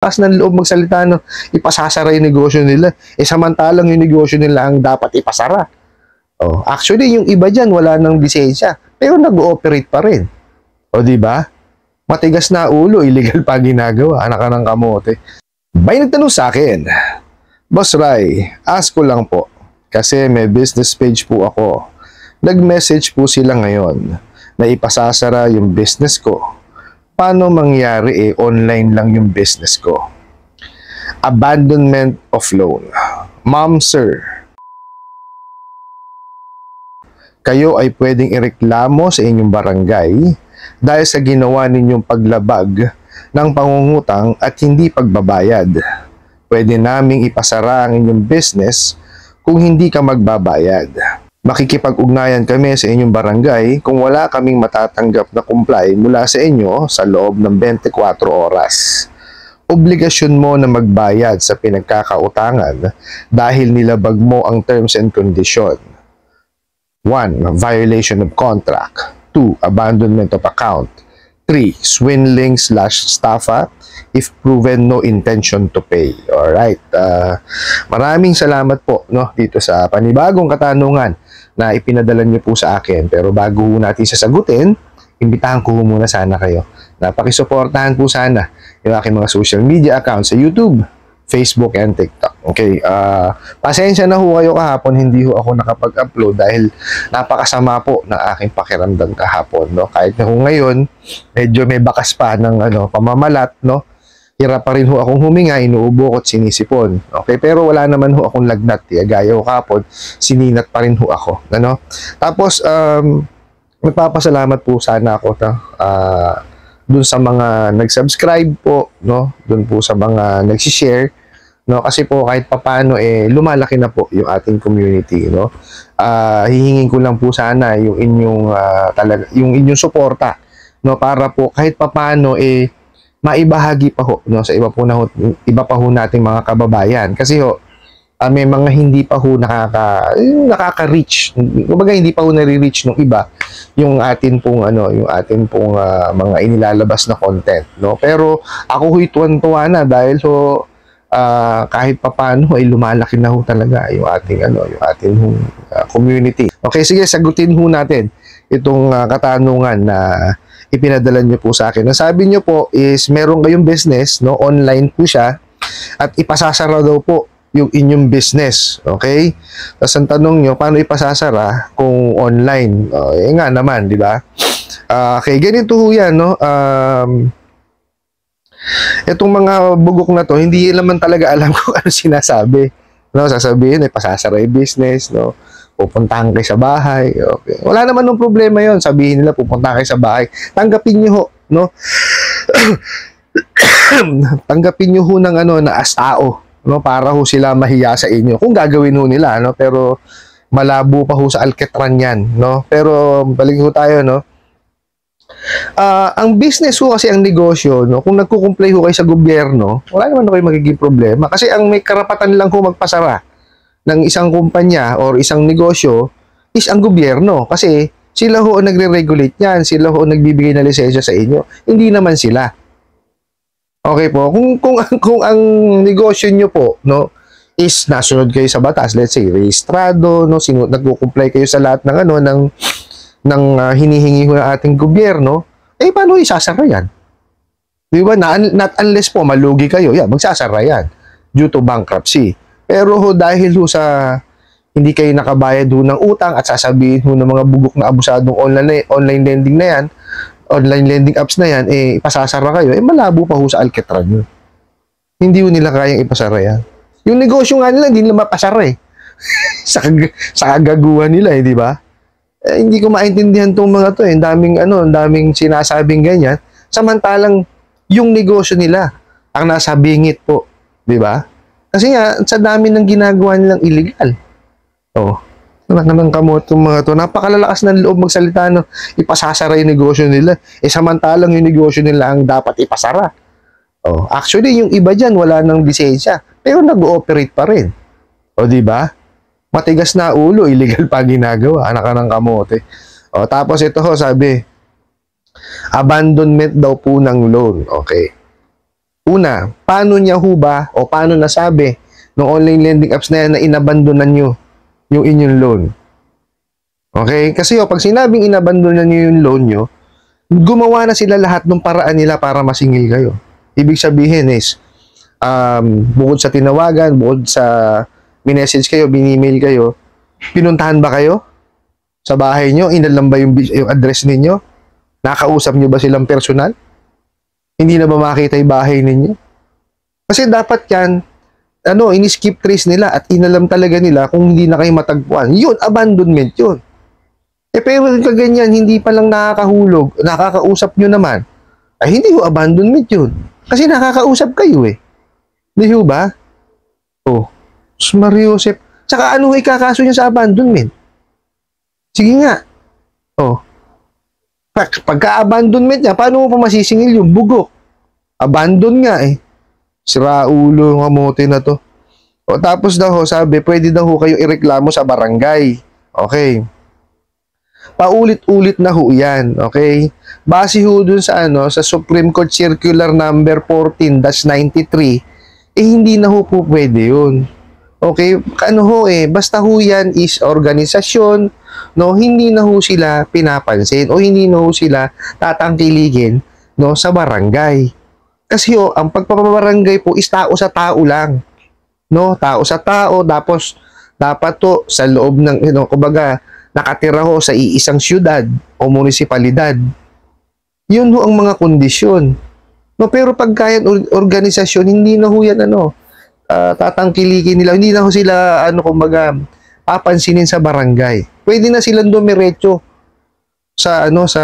Lakas ng loob magsalita, no? Ipasasara yung negosyo nila. Samantalang yung negosyo nila ang dapat ipasara. Actually, yung iba dyan, wala nang lisensya. Pero nag-ooperate pa rin. Di ba? Matigas na ulo, illegal pa ginagawa. Anak ka ng kamote. May nagtanong sa akin, Boss Rai, ask ko lang po. Kasi may business page po ako. Nag-message po sila ngayon na ipasasara yung business ko. Paano mangyari online lang yung business ko? Abandonment of loan. Ma'am, sir, kayo ay pwedeng ireklamo sa inyong barangay dahil sa ginawa ninyong paglabag ng pangungutang at hindi pagbabayad. Pwede naming ipasara ang inyong business kung hindi ka magbabayad. Makikipag-ugnayan kami sa inyong barangay kung wala kaming matatanggap na comply mula sa inyo sa loob ng 24 oras. Obligasyon mo na magbayad sa pinagkakautangan dahil nilabag mo ang terms and condition. 1. Violation of contract. 2. Abandonment of account. 3. Swindling/staffa if proven no intention to pay. Alright. Maraming salamat po, no, dito sa panibagong katanungan na ipinadala niyo po sa akin. Pero bago natin sasagutin, imbitahan ko muna sana kayo na pakisuportahan po sana yung aking mga social media accounts sa YouTube, Facebook, and TikTok. Okay, pasensya na ho kayo kahapon, hindi ho ako nakapag-upload dahil napakasama po ng aking pakiramdam kahapon, no? Kahit na ho ngayon, medyo may bakas pa ng pamamalat, no? Hirap pa rin ho akong huminga, inuubo ko't sinisipon. Okay, pero wala naman ho akong lagnat, gaya ho kahapon, sininat pa rin ho ako, ano? Tapos, magpapasalamat po sana ako dun sa mga nag-subscribe po, no? Dun po sa mga nag-share, no? Kasi po kahit papaano lumalaki na po yung ating community, no? Hihingin ko lang po sana yung inyong yung inyong suporta, no? Para po kahit papaano maibahagi pa ho, no, sa iba pa ho nating mga kababayan. Kasi ho, may mga hindi pa ho nakaka-reach. Kumbaga hindi pa ho nare-reach ng iba yung atin pong mga inilalabas na content, no? Pero ako ho'y tuwan-tuwa na dahil ho kahit papaano ay lumalaki na ho talaga yung ating community. Okay, sige, sagutin ho natin itong katanungan na ipinadala niyo po sa akin. Ang sabi niyo po is meron kayong business, no? Online po siya at ipasasara daw po yung inyong business. Okay? Tapos ang tanong niyo, paano ipasasara kung online? Nga naman, di ba? Okay, ganito ho yan, no? Itong mga bugok na to, hindi naman talaga alam kung ano sinasabi. No? Sasabihin, ipasasara yung business, no? Pupuntahan kayo sa bahay. Okay. Wala naman ng problema yon. Sabihin nila, pupuntahan kayo sa bahay. Tanggapin nyo ho, no? Tanggapin nyo ho ng na as tao, no? Para ho sila mahiya sa inyo. Kung gagawin ho nila, no? Pero malabo pa ho sa alketran yan, no? Pero balik ho tayo, no? Ang business ho kasi ang negosyo, no? Kung nagko-comply ho kayo sa gobyerno, wala naman kayo magiging problema. Kasi ang may karapatan lang ho magpasara ng isang kumpanya or isang negosyo is ang gobyerno. Kasi sila ho ang nagre-regulate yan. Sila ho ang nagbibigay ng lisensya sa inyo. Hindi naman sila. Okay po? Kung ang negosyo nyo po, no, is nasunod kayo sa batas, let's say, rehistrado, no, nagko-comply kayo sa lahat ng hinihingi ho ng ating gobyerno, paano isasara yan? Di ba? Not unless po malugi kayo, magsasara yan due to bankruptcy. Pero ho, dahil ho sa hindi kayo nakabayad ho ng utang at sasabihin ho ng mga bugok na abusadong online lending na yan, online lending apps na yan, ipasasara kayo, malabo pa ho sa alketran nyo. Hindi ho nila kayang ipasara yan. Yung negosyo nga nila, hindi nila mapasara sa kagaguhan nila, di ba? Hindi ko maintindihan itong mga to. Ang daming sinasabing ganyan. Samantalang yung negosyo nila ang nasa bingit po, di ba? Kasi nga, sa dami ng ginagawa nilang illegal. Ng kamot yung mga to. Napakalalakas ng loob magsalita, no? Ipasasara yung negosyo nila. Samantalang yung negosyo nila ang dapat ipasara. Actually, yung iba dyan, wala nang lisensya. Pero nag-ooperate pa rin. Di ba? Matigas na ulo, illegal pa ginagawa. Anak ka ng kamote. Tapos ito ho, sabi, abandonment daw po ng loan. Okay. Una, paano niya ho ba o paano nasabi ng online lending apps na yan na inabandonan nyo yung inyong loan? Okay? Kasi pag sinabing inabandonan nyo yung loan nyo, gumawa na sila lahat ng paraan nila para masingil kayo. Ibig sabihin is, bukod sa tinawagan, bukod sa minessage kayo, binemail kayo, pinuntahan ba kayo sa bahay nyo? Inalam ba yung address ninyo? Nakausap nyo ba silang personal? Hindi na ba makita yung bahay ninyo? Kasi dapat yan, ini-skip trace nila at inalam talaga nila kung hindi na kayo matagpuan. Yun, abandonment yun. Pero kaganyan, hindi pa lang nakakahulog, nakakausap nyo naman, ay hindi ho abandonment yun. Kasi nakakausap kayo eh. Hindi ho ba? Mario Joseph. Tsaka ano ikakaso niya sa abandonment? Sige nga. Pagka-abandonment niya, paano mo pa masisingil yung bugok? Abandon nga eh. Sira ulo ng kamote na to. Tapos daw ho, sabi, pwede daw ho kayo ireklamo sa barangay. Okay. Paulit-ulit na ho yan. Okay. Base ho dun sa sa Supreme Court Circular number 14-93, hindi na ho po pwede yun. Okay, basta ho yan is organisasyon, hindi na ho sila pinapansin o hindi na ho sila tatangkiligin, sa barangay. Kasi ang pagpapabarangay po is tao sa tao lang. Tao sa tao, tapos dapat to sa loob ng, kumbaga, nakatira ho sa iisang syudad o munisipalidad. Yun ho ang mga kondisyon. Pero pagka yan organisasyon, hindi na ho yan tatangkilikin nila. Hindi na ho sila, kumbaga, papansinin sa barangay. Pwede na silang dumiretso sa, sa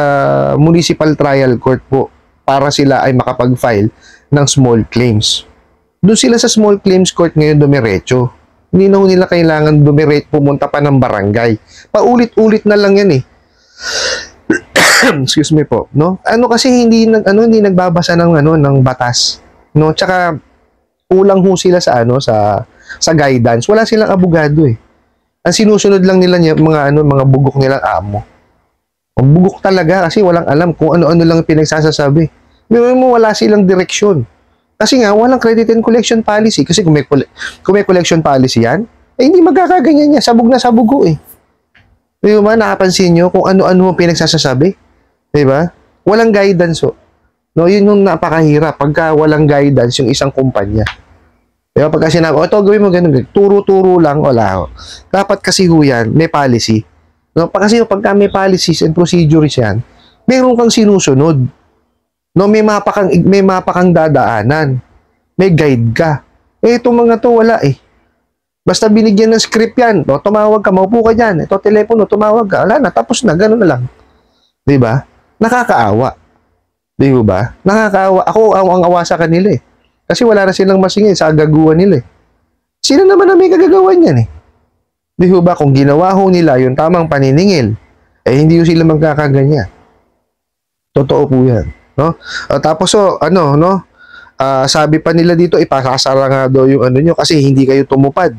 municipal trial court po para sila ay makapag-file ng small claims. Doon sila sa small claims court ngayon dumiretso. Hindi na ho nila kailangan pumunta pa ng barangay. Paulit-ulit na lang yan eh. Excuse me po, kasi hindi nagbabasa ng batas, Tsaka kulang ho sila sa sa guidance. Wala silang abogado eh. Ang sinusunod lang nila mga bugok nilang amo. Ang bugok talaga kasi walang alam kung ano-ano lang pinagsasasabi. Mo wala silang direksyon. Kasi nga walang credit and collection policy. Kasi kung may collection policy yan, hindi magkakaganyan niya. Sabog na sabog ho eh. Di ba? Nakapansin nyo kung ano-ano pinagsasasabi? Di ba? Walang guidance ho. Yun yung napakahirap pagka walang guidance yung isang kumpanya. Diba? Pagka sinabi, ito gawin mo ganun, turo-turo lang, wala ho. Dapat kasi ho yan, may policy. Kasi pagka may policies and procedures yan, meron kang sinusunod. May mapa kang dadaanan. May guide ka. Itong mga to, wala eh. Basta binigyan ng script yan, tumawag ka, maupo ka dyan, ito telepono, tumawag ka, wala na, tapos na, ganun na lang. Diba? Nakakaawa. Di ba? Nakakaawa. Ako ang awa sa kanila eh. Kasi wala na silang masingil sa agaguan nila eh. Sino naman na may kagagawan yan eh? Di ba? Kung ginawa ho nila yung tamang paniningil, hindi ho sila magkakaganyan. Totoo po yan. Tapos sabi pa nila dito, ipakasara nga daw yung nyo kasi hindi kayo tumupad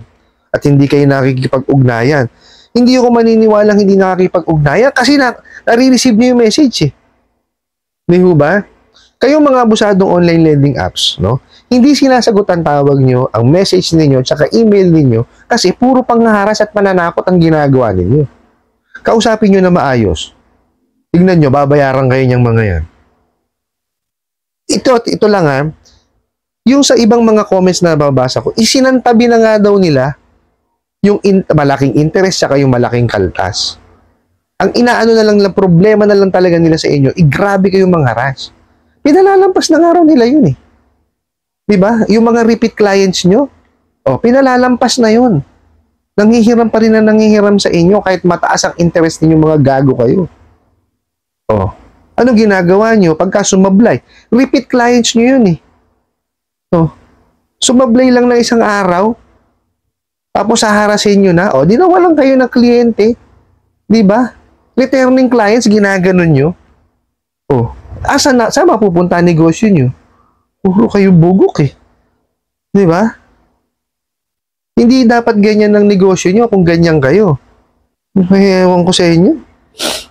at hindi kayo nakikipag-ugnayan. Hindi ako maniniwalang hindi nakikipag-ugnayan kasi nare-receive niyo yung message eh. Di ba? Kayong mga abusadong online lending apps, hindi sinasagot ang tawag nyo, ang message ninyo, tsaka email ninyo, kasi puro pangharas at pananakot ang ginagawa ninyo. Kausapin nyo na maayos. Tignan nyo, babayaran kayo niyang mga yan. Ito lang yung sa ibang mga comments na babasa ko, isinantabi na nga daw nila yung malaking interest tsaka yung malaking kaltas. Ang inaano na lang problema na lang talaga nila sa inyo, grabe kayong mangharas. Pinalalampas na nga raw nila yun eh. Diba? Yung mga repeat clients nyo, pinalalampas na yun. Nanghihiram pa rin na nanghihiram sa inyo kahit mataas ang interest ninyo, mga gago kayo. Ano ginagawa nyo pagka sumablay? Repeat clients nyo yun eh. Sumablay lang na isang araw, tapos haharasin nyo na, di nawalan kayo ng kliyente. Diba? Returning clients, ginaganon nyo. Saan mapupunta ang negosyo nyo? Puro kayo bugok eh. Diba? Hindi dapat ganyan ang negosyo nyo kung ganyan kayo. Ewan ko sa inyo.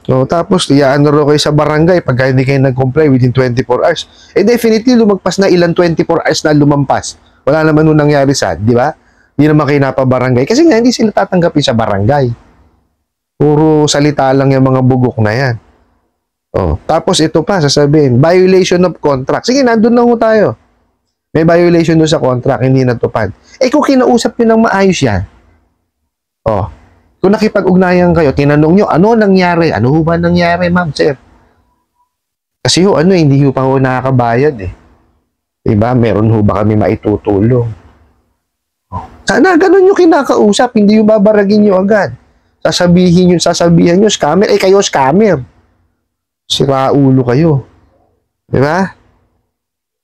So, tapos, iyaano ro kayo sa barangay pagka hindi kayo nag-comply within 24 hours. Eh, definitely, lumagpas na ilang 24 hours na lumampas. Wala naman nung nangyari sa, di ba? Hindi naman kayo napabarangay. Kasi nga, hindi sila tatanggapin sa barangay. Puro salita lang yung mga bugok na yan. Oh, tapos ito pa, sasabihin, violation of contract. Sige, nandun na ho tayo. May violation doon sa contract, hindi natupad. Eh, kung kinausap nyo ng maayos yan, oh, kung nakipag-ugnayan kayo, tinanong nyo, ano nangyari? Ano ho ba nangyari, ma'am, sir? Kasi ho, hindi ho pa ho nakakabayad eh. Diba? Meron ho ba kami maitutulong? Oh. Sana ganun yung kinakausap, hindi yung babaragin nyo agad. Sasabihan nyo, scammer. Eh, kayo scammer. Sira ulo kayo. Diba?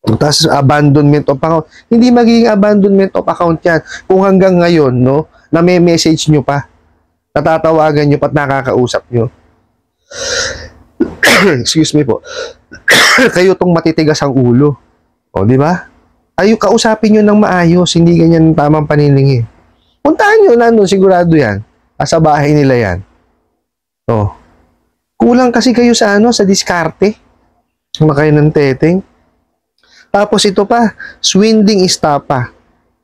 Tapos abandonment of account. Hindi magiging abandonment of account yan. Kung hanggang ngayon, no, na may message nyo pa, natatawagan nyo pa at nakakausap nyo. Excuse me po. Kayo tong matitigas ang ulo. O, di ba? Ay, kausapin nyo ng maayos, hindi ganyan tamang paniningin. Puntahan nyo, nandun, sigurado yan. Sa bahay nila yan. O. Kulang kasi kayo sa sa diskarte. Kumakain ng teteng. Tapos ito pa, swindling estafa.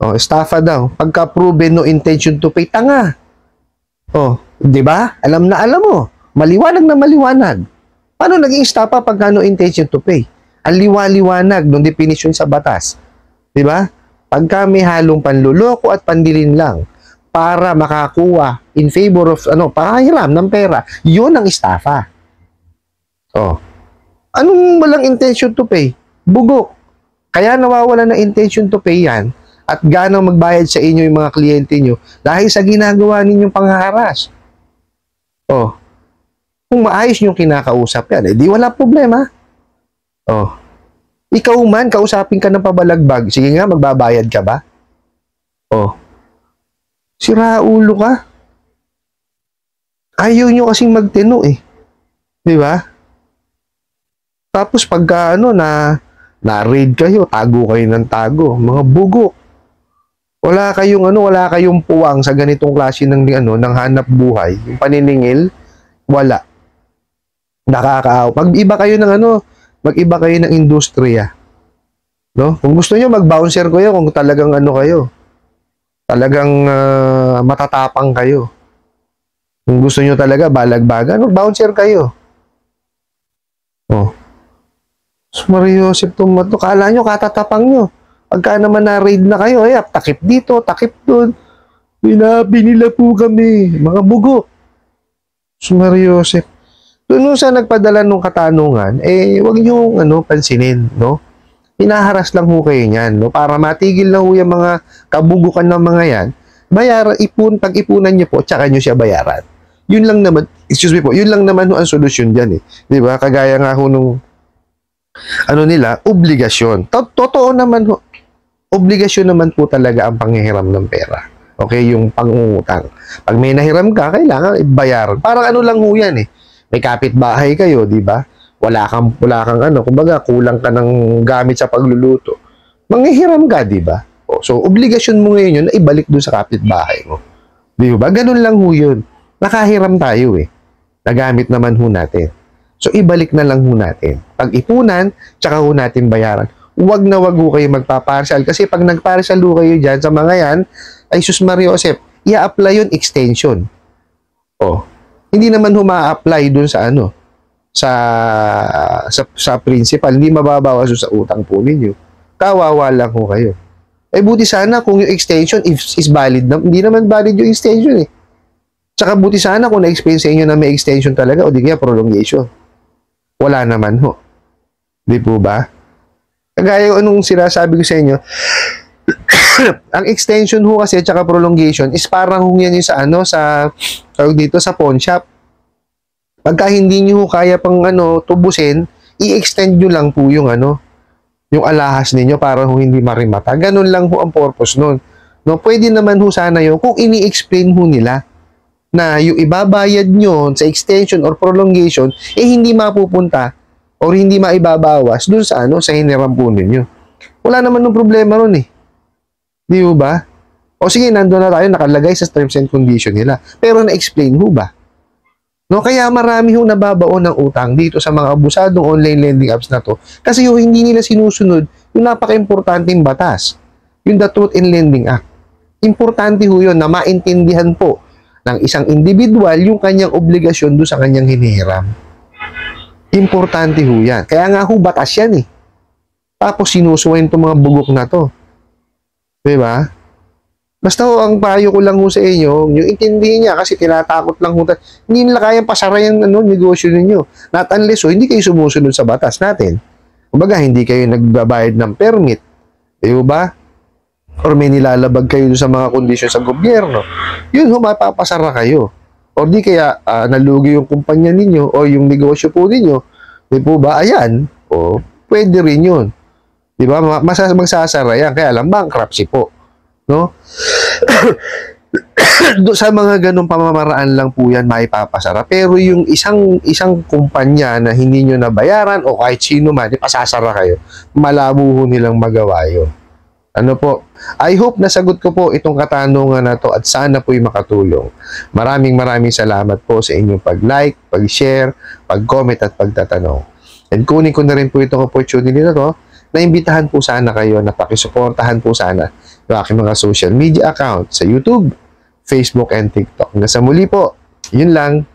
O, estafa daw. Pagka proven no intention to pay, tanga. O, di ba? Alam na alam mo. Maliwanag na maliwanag. Paano naging estafa pagka no intention to pay? Ang liwaliwanag ng definition sa batas. Di ba? Pagka may halong panluloko at pandilin lang para makakuha in favor of pahiram ng pera, yun ang estafa. Oh. Anong walang intention to pay? Bugok. Kaya nawawala ng intention to pay yan at ganang magbayad sa inyo yung mga kliyente nyo dahil sa ginagawa ninyong panghaharas. Oh. Kung maayos nyo kinakausap yan, di wala problema. Oh. Ikaw man, kausapin ka ng pabalagbag. Sige nga, magbabayad ka ba? Oh. Sira ulo ka. Ayaw nyo kasing magtino eh. Di ba? Tapos pagka na-raid kayo, tago kayo ng tago. Mga bugok. Wala kayong puwang sa ganitong klase ng hanap buhay. Yung paniningil, wala. Nakakaaw. Mag-iba kayo ng industriya. No? Kung gusto niyo mag-bouncer kayo, kung talagang kayo. Talagang matatapang kayo. Kung gusto niyo talaga balagbagan, mag-bouncer kayo. Oh. Mario Joseph Tomato, kala nyo katatapang nyo. Pagka naman na-raid na kayo, takip dito, takip doon. Binabi nila po kami, mga bugo. Mario Joseph. Doon sa nagpadala ng katanungan, wag nyo pansinin, no? Hinaharas lang ho kayo niyan, no? Para matigil na ho yung mga kabugukan ng mga yan, pag-ipunan nyo po, tsaka nyo siya bayaran. Yun lang naman, yun lang naman ho ang solusyon dyan eh. Di ba? Kagaya nga ho nung obligasyon. Totoo naman ho. Obligasyon naman po talaga ang panghihiram ng pera. Okay, yung pangungutang. Pag may nahiram ka, kailangan ibayaran. Parang lang ho yan eh. May kapitbahay kayo, di ba? Wala kang kumbaga, kulang ka ng gamit sa pagluluto. Manghihiram ka, di ba? So, obligasyon mo ngayon yun na ibalik doon sa kapitbahay mo. Di ba? Ganun lang ho yun. Nakahiram tayo eh. Nagamit naman ho natin. So, ibalik na lang ho natin. Pag-ipunan, tsaka ho natin bayaran. Huwag na huwag ho kayo magpaparsal. Kasi pag nagparsal ho kayo dyan sa mga yan, ay sus Mario Joseph, i-apply yun extension. Oh. Hindi naman ho ma-apply dun sa sa principal. Hindi mababawas sa utang po ninyo. Kawawa lang ho kayo. Buti sana kung yung extension is valid. Hindi naman valid yung extension eh. Tsaka buti sana kung na-explain sa inyo na may extension talaga o di kaya prolongation. Wala naman ho. Di po ba? Kagaya anong sinasabi ko sa inyo, ang extension ho kasi tsaka prolongation is parang yan yung sa sa pawn shop. Pagka hindi nyo kaya pang tubusin, i-extend nyo lang po yung yung alahas ninyo para hindi marimata. Ganun lang ho ang purpose nun. No, pwede naman ho sana yun kung ini-explain ho nila na yung ibabayad nyo sa extension or prolongation hindi mapupunta or hindi maibabawas dun sa sa hiniram po ninyo. Wala naman ng problema ron eh. Di ba? O sige, nandun na tayo nakalagay sa terms and condition nila. Pero na-explain ho ba? No, kaya marami hong nababaon ng utang dito sa mga abusadong online lending apps na to kasi hindi nila sinusunod yung napaka-importanting batas, yung the Truth in Lending Act. Importante ho yun na maintindihan po ng isang individual yung kanyang obligasyon do sa kanyang hinihiram. Importante ho yan. Kaya nga ho, batas yan eh. Tapos sinusuwain itong mga bugok na to. Diba? Basta ho, ang payo ko lang ho sa inyo, yung intindihin niya kasi tinatakot lang ho. Hindi nila kayang pasara yung negosyo ninyo. Not unless ho, hindi kayo sumusunod sa batas natin. Kumbaga, hindi kayo nagbabayad ng permit. Diba? Or may nilalabag kayo sa mga kondisyon sa gobyerno. Yun ho, mapapasara kayo. O di kaya nalugi yung kumpanya ninyo o yung negosyo po ninyo. Di po ba? Ayan. O, pwede rin yun. Di ba? Magsasara yan. Kaya lang, bankruptcy po. No? Sa mga ganong pamamaraan lang po yan maipapasara. Pero yung isang kumpanya na hindi nyo nabayaran o kahit sino man, ipasasara kayo, malabo ho nilang magawa yun. Ano po? I hope nasagot ko po itong katanungan na to at sana po'y makatulong. Maraming salamat po sa inyong pag-like, pag-share, pag-comment at pagtatanong. And kunin ko na rin po itong opportunity na to na imbitahan po sana kayo na pakisuportahan po sana yung aking mga social media account sa YouTube, Facebook, and TikTok. Hanggang sa muli po, yun lang.